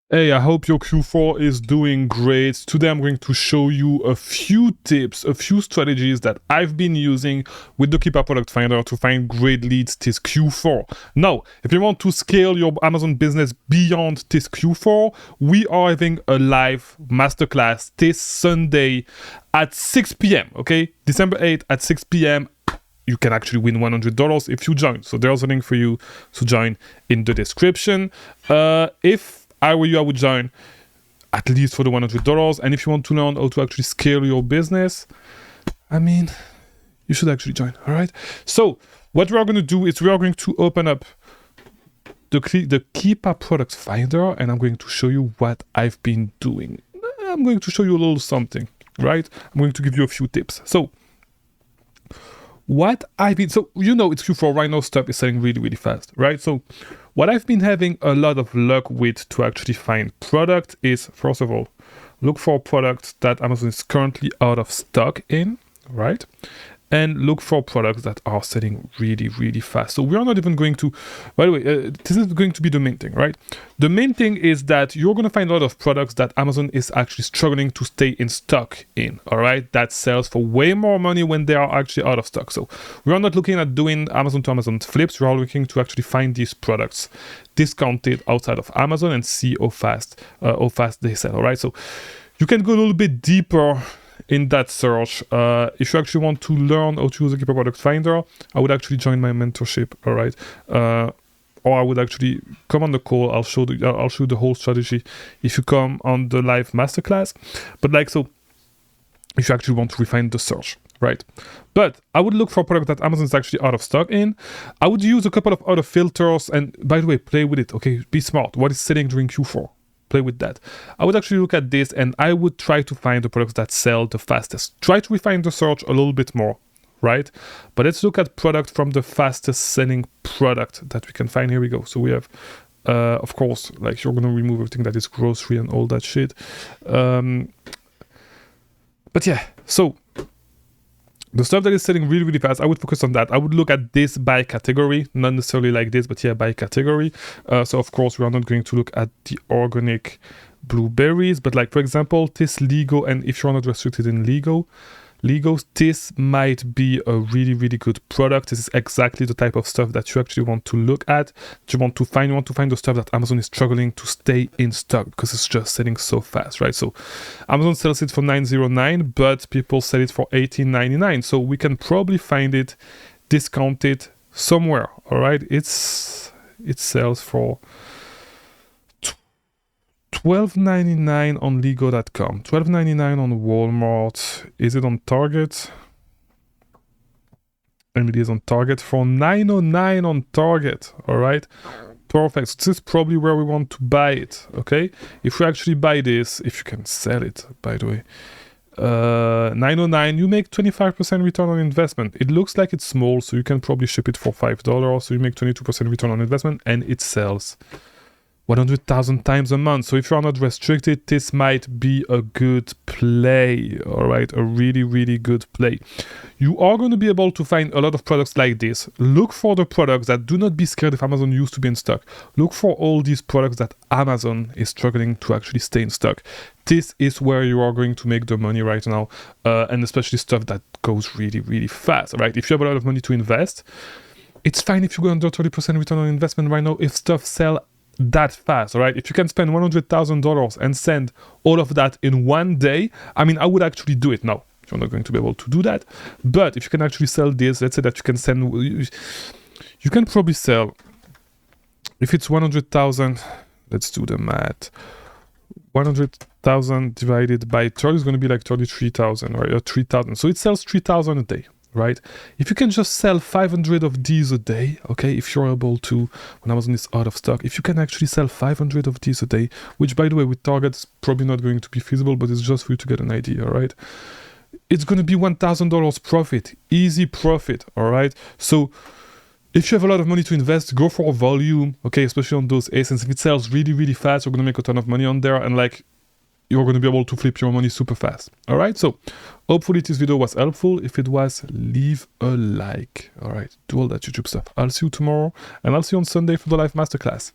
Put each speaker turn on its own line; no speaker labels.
Hey, I hope your Q4 is doing great. Today I'm going to show you a few tips, a few strategies that I've been using with the Keeper Product Finder to find great leads this Q4. Now, if you want to scale your Amazon business beyond this Q4, we are having a live masterclass this Sunday at 6 p.m. Okay, December 8th at 6 p.m. You can actually win $100 if you join. So there's a link for you to join in the description. If I were you, I would join at least for the $100. And if you want to learn how to actually scale your business, I mean, you should actually join. All right. So what we are going to do is we are going to open up the Keeper Product Finder, and I'm going to show you what I've been doing. I'm going to show you a little something, right? I'm going to give you a few tips. So what I've been, so you know, it's Q4 right now, stuff is selling really, really fast, right? So what I've been having a lot of luck with to actually find product is, first of all, look for products that Amazon is currently out of stock in, right? And look for products that are selling really, really fast. So we are not even going to, by the way, this is going to be the main thing, right? The main thing is that you're going to find a lot of products that Amazon is actually struggling to stay in stock in, all right? That sells for way more money when they are actually out of stock. So we are not looking at doing Amazon to Amazon flips. We are looking to actually find these products discounted outside of Amazon and see how fast they sell, all right? So you can go a little bit deeper in that search. If you actually want to learn how to use the Keeper Product Finder, I would actually join my mentorship, all right? Or I would actually come on the call. I'll show you the whole strategy if you come on the live masterclass. But like, so if you actually want to refine the search, right? But I would look for a product that Amazon is actually out of stock in. I would use a couple of other filters, and by the way, play with it, okay? Be smart. What is selling during Q4? Play with that. I would actually look at this and I would try to find the products that sell the fastest. Try to refine the search a little bit more, right? But let's look at product from the fastest selling product that we can find. Here we go. So we have, of course, like you're going to remove everything that is grocery and all that shit. But yeah, so the stuff that is selling really, really fast, I would focus on that. I would look at this by category, not necessarily like this, but yeah, by category. So of course, we are not going to look at the organic blueberries, but like, for example, this Lego, and if you're not restricted in Legos, this might be a really, really good product. This is exactly the type of stuff that you actually want to look at, that you want to find. You want to find the stuff that Amazon is struggling to stay in stock because it's just selling so fast, right? So Amazon sells it for $9.09, but people sell it for $18.99. So we can probably find it discounted somewhere, all right? It sells for $12.99 on Lego.com, $12.99 on Walmart. Is it on Target? And it is on Target for $9.09 on Target. All right, perfect. So this is probably where we want to buy it. Okay, if we actually buy this, if you can sell it, by the way, $9.09, you make 25% return on investment. It looks like it's small, so you can probably ship it for $5. So you make 22% return on investment, and it sells 100,000 times a month. So if you're not restricted, this might be a good play, all right? A really, really good play. You are going to be able to find a lot of products like this. Look for the products that do not be scared if Amazon used to be in stock. Look for all these products that Amazon is struggling to actually stay in stock. This is where you are going to make the money right now, and especially stuff that goes really, really fast, all right? If you have a lot of money to invest, it's fine if you go under 30% return on investment right now if stuff sell that fast, all right? If you can spend $100,000 and send all of that in one day, I mean, I would actually do it now. You're not going to be able to do that, but if you can actually sell this, let's say that you can send, you can probably sell, if it's 100,000, let's do the math. 100,000 divided by 30 is going to be like 33,000, right? Or 3,000. So it sells 3,000 a day. Right? If you can just sell 500 of these a day, okay, if you're able to, when Amazon is out of stock, if you can actually sell 500 of these a day, which by the way, with Target, is probably not going to be feasible, but it's just for you to get an idea, all right? It's going to be $1,000 profit, easy profit, all right? So if you have a lot of money to invest, go for volume, okay, especially on those ASINs. If it sells really, really fast, you're going to make a ton of money on there, and like, you're going to be able to flip your money super fast. All right, so hopefully this video was helpful. If it was, leave a like. All right, do all that YouTube stuff. I'll see you tomorrow, and I'll see you on Sunday for the live masterclass.